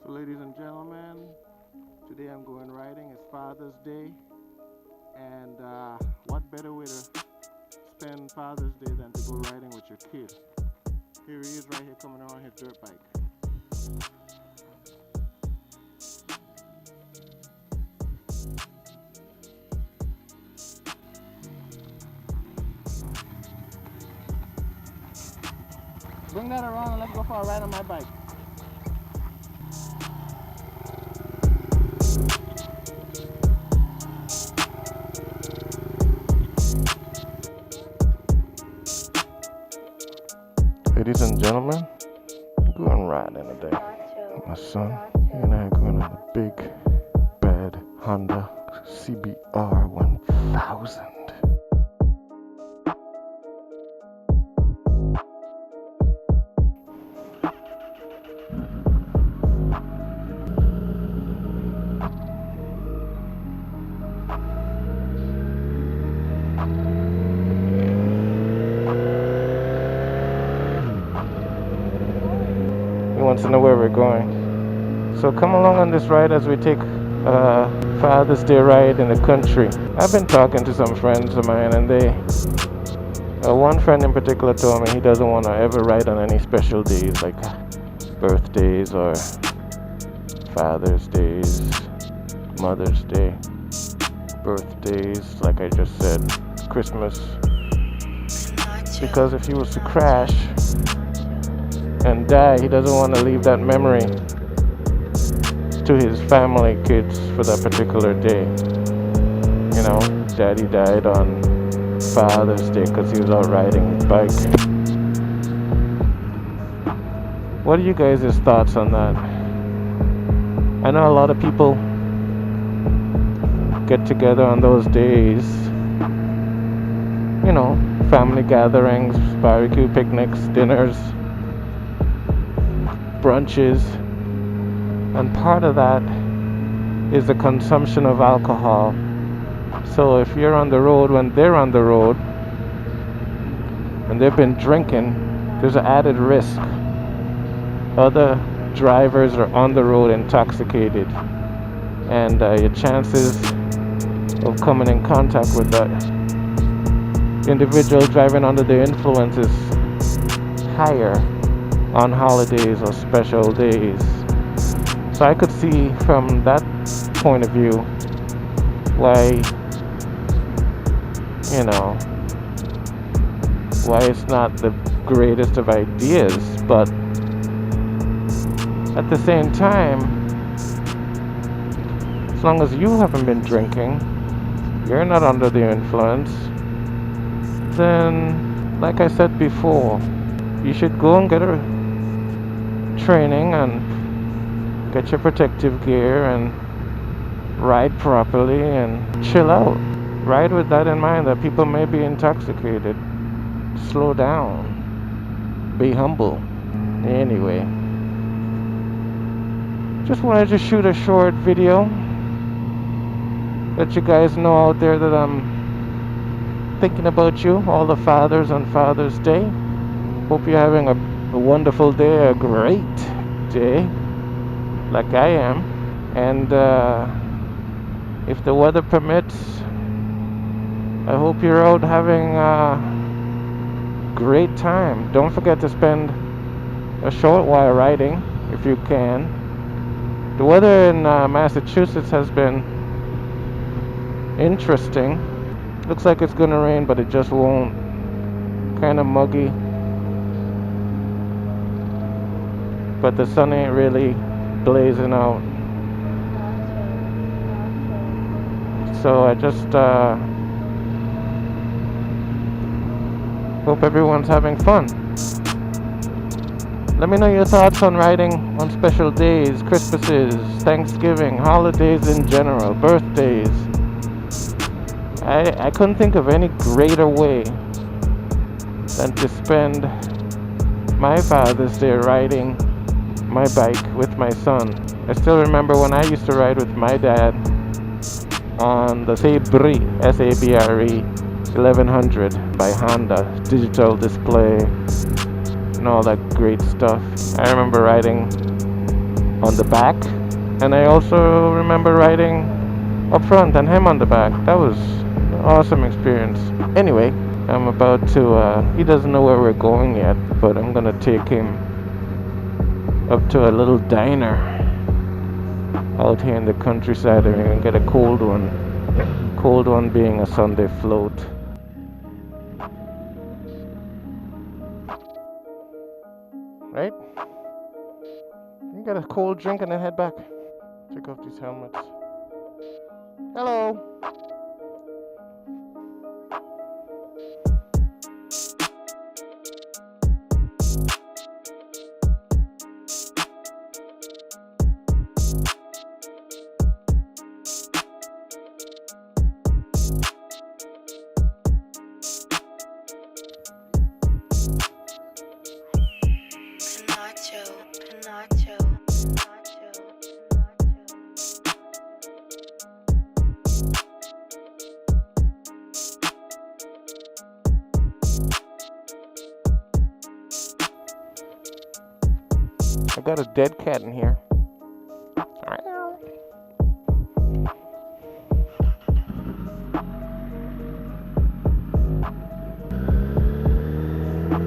So ladies and gentlemen, today I'm going riding. It's Father's Day, and what better way to spend Father's Day than to go riding with your kid? Here he is right here coming on his dirt bike. Bring that around and let's go for a ride on my bike. Ladies and gentlemen, going riding today. My son, he and I are going on a big, bad Honda CBR 1000. He wants to know where we're going. So come along on this ride as we take a Father's Day ride in the country. I've been talking to some friends of mine, and one friend in particular told me he doesn't want to ever ride on any special days like birthdays or Father's Days, Mother's Day, birthdays, like I just said, Christmas. Because if he was to crash and die, he doesn't want to leave that memory to his family, kids, for that particular day. You know, Daddy died on Father's Day because he was out riding his bike. What are you guys' thoughts on that? I know a lot of people get together on those days, you know, family gatherings, barbecue picnics, dinners, brunches, and part of that is the consumption of alcohol. So if you're on the road when they're on the road and they've been drinking, there's an added risk. Other drivers are on the road intoxicated, and your chances of coming in contact with that individual driving under the influence is higher on holidays or special days. So I could see from that point of view why, you know, why it's not the greatest of ideas. But at the same time, as long as you haven't been drinking, you're not under the influence, then, like I said before, you should go and get a training and get your protective gear and ride properly and chill out. Ride with that in mind, that people may be intoxicated. Slow down. Be humble. Anyway, just wanted to shoot a short video. Let you guys know out there that I'm thinking about you, all the fathers on Father's Day. Hope you're having a wonderful day, a great day, like I am. And if the weather permits, I hope you're out having a great time. Don't forget to spend a short while riding if you can. The weather in Massachusetts has been interesting. Looks like it's gonna rain, but it just won't. Kind of muggy. But the sun ain't really blazing out. So I just hope everyone's having fun. Let me know your thoughts on riding on special days, Christmases, Thanksgiving, holidays in general, birthdays. I couldn't think of any greater way than to spend my Father's Day riding my bike with my son. I still remember when I used to ride with my dad on the SkrifLee, S-A-B-R-E 1100 by Honda, digital display and all that great stuff. I remember riding on the back, and I also remember riding up front and him on the back. That was an awesome experience. Anyway, I'm about to, he doesn't know where we're going yet, but I'm gonna take him up to a little diner out here in the countryside, and we're gonna get a cold one. Cold one being a Sunday float. Right? You get a cold drink and then head back. Take off these helmets. Hello! I got a dead cat in here.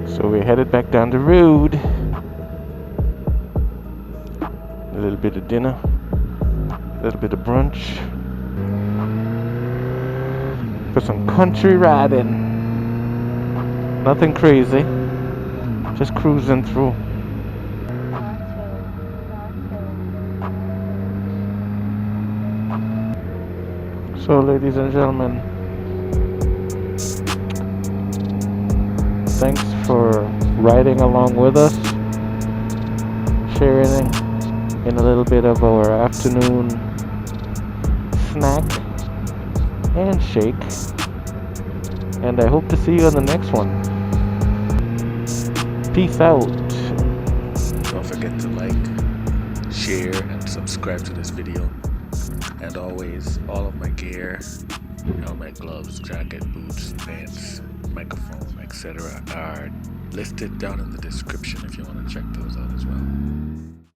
So we headed back down the road. A little bit of dinner, a little bit of brunch, for some country riding. Nothing crazy, just cruising through. So, ladies and gentlemen, thanks for riding along with us, sharing in a little bit of our afternoon snack and shake. And I hope to see you on the next one. Peace out. Don't forget to like, share, and subscribe to this video. And always, all of my gear, helmet, gloves, jacket, boots, pants, microphone, etc. are listed down in the description if you want to check those out as well.